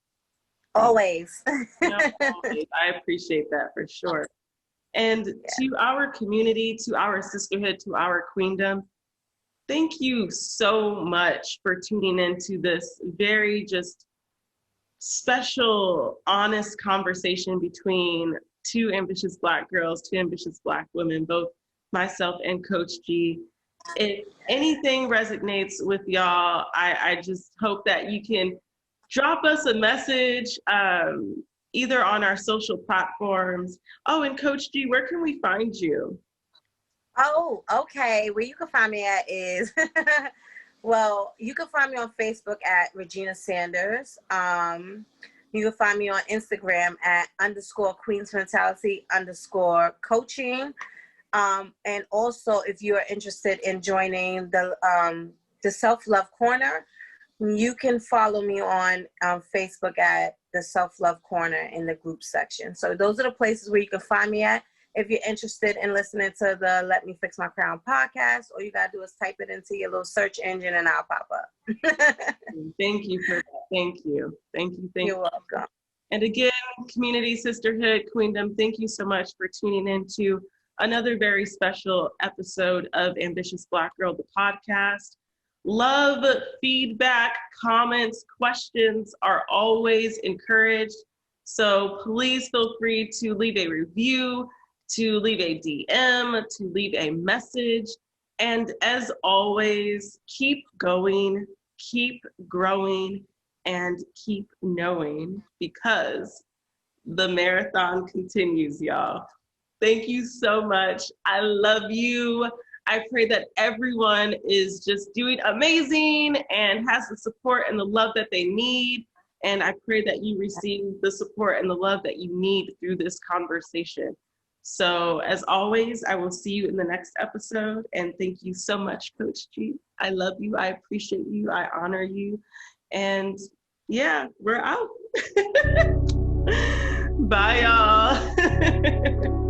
Always. Always. I appreciate that for sure. And to our community, to our sisterhood, to our queendom, thank you so much for tuning into this very just special, honest conversation between two ambitious Black girls, two ambitious Black women, both myself and Coach G. If anything resonates with y'all, I just hope that you can drop us a message, either on our social platforms. Oh, and Coach G, where can we find you? Oh, okay. Where you can find me at is, well, you can find me on Facebook at Regina Sanders. You can find me on Instagram at _Queens Mentality _coaching. And also, if you are interested in joining the Self-Love Corner, you can follow me on Facebook at the Self-Love Corner in the group section. So those are the places where you can find me at. If you're interested in listening to the Let Me Fix My Crown podcast, all you got to do is type it into your little search engine and I'll pop up. Thank you for that. Thank you. You're welcome. And again, community, sisterhood, queendom, thank you so much for tuning in to another very special episode of Ambitious Black Girl, the podcast. Love, feedback, comments, questions are always encouraged. So please feel free to leave a review, to leave a DM, to leave a message. And as always, keep going, keep growing, and keep knowing, because the marathon continues, y'all. Thank you so much. I love you. I pray that everyone is just doing amazing and has the support and the love that they need. And I pray that you receive the support and the love that you need through this conversation. So as always, I will see you in the next episode. And thank you so much, Coach G. I love you. I appreciate you. I honor you. And yeah, we're out. Bye, y'all.